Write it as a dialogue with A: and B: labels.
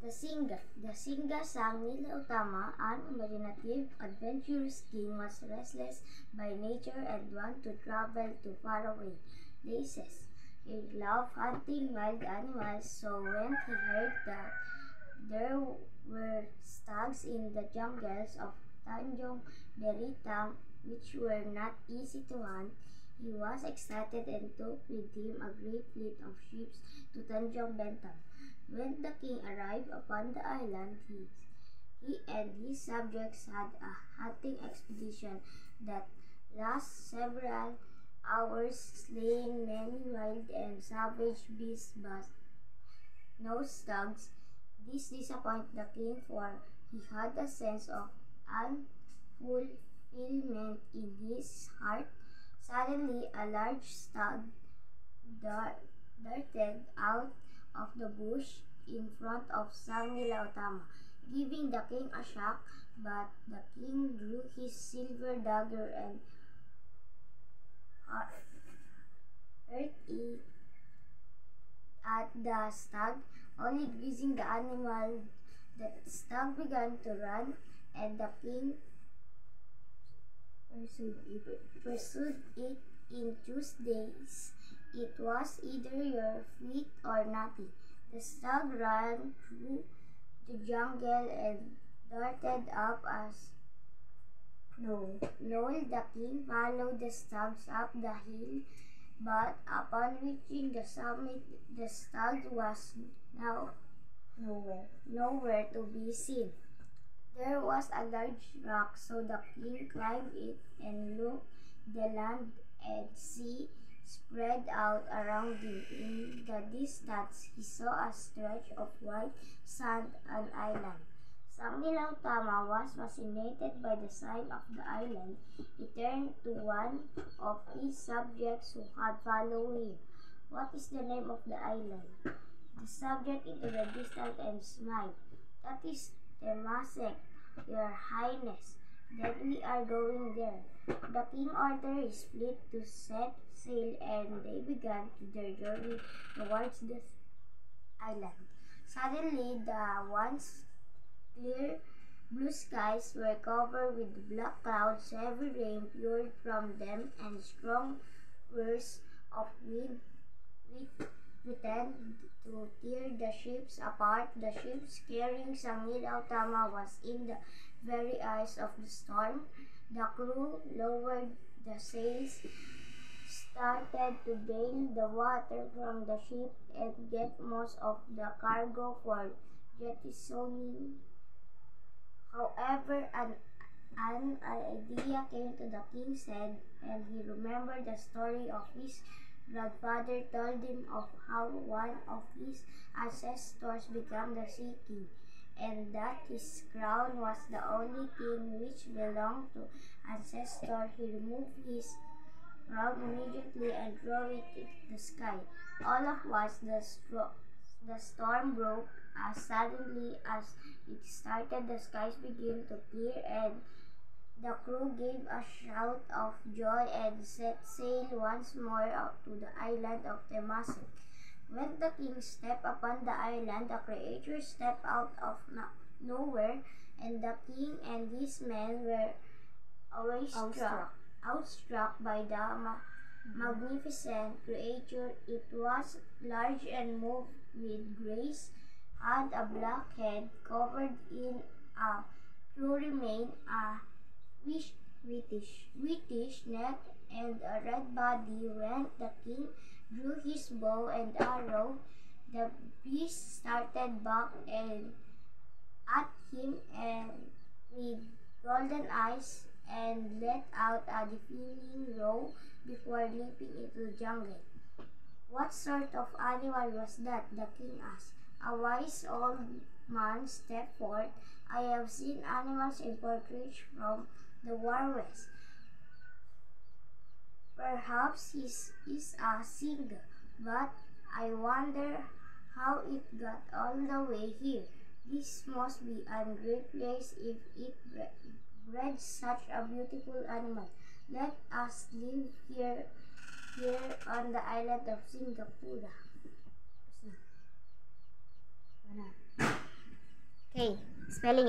A: The Singa sang Nila Utama, an imaginative, adventurous king, was restless by nature and wanted to travel to faraway places. He loved hunting wild animals, so when he heard that there were stags in the jungles of Tanjong Beritang, which were not easy to hunt, he was excited and took with him a great fleet of ships to Tanjong Bentang. When the king arrived upon the island, he and his subjects had a hunting expedition that lasted several hours, slaying many wild and savage beasts but no stags. This disappointed the king, for he had a sense of unfulfillment in his heart. Suddenly, a large stag darted out of the bush in front of Sang Nila Utama, giving the king a shock, but the king drew his silver dagger and hurt it at the stag, only grazing the animal. The stag began to run, and the king pursued it in Tuesdays. It was either your fleet or nothing. The stag ran through the jungle and darted up as Noel. The king followed the stags up the hill, but upon reaching the summit, the stag was now nowhere to be seen. There was a large rock, so the king climbed it and looked. The land and sea spread out around him. In the distance, he saw a stretch of white sand, an island. Sang Nila Utama was fascinated by the sign of the island. He turned to one of his subjects who had followed him. "What is the name of the island?" The subject into the distance and smiled. "That is Temasek, your highness. Then we are going there." The king ordered his fleet to set sail, and they began their journey towards the island. Suddenly, the once clear blue skies were covered with black clouds. Heavy rain poured from them, and strong bursts of wind threatened to tear the ships apart. The ships carrying Sang Nila Utama was in the very eyes of the storm. The crew lowered the sails, started to bail the water from the ship, and get most of the cargo for jettisoning. However, an idea came to the king's head, and he remembered the story of his grandfather told him of how one of his ancestors became the Sea King, and that his crown was the only thing which belonged to ancestor. He removed his crown immediately and threw it into the sky. All at once, the storm broke as suddenly as it started. The skies began to clear, and the crew gave a shout of joy and set sail once more out to the island of Temasek. When the king stepped upon the island, the creature stepped out of nowhere, and the king and his men were outstruck by the magnificent creature. It was large and moved with grace, had a black head covered in a furry mane, a whitish neck, and a red body. When the king drew his bow and arrow, the beast started back and at him and with golden eyes, and let out a deafening roar before leaping into the jungle. "What sort of animal was that?" the king asked. A wise old man stepped forth. "I have seen animals in portraits from the Far West. Perhaps he is a Singa, but I wonder how it got all the way here. This must be a great place if it bred such a beautiful animal. Let us live here on the island of Singapura." Okay, spelling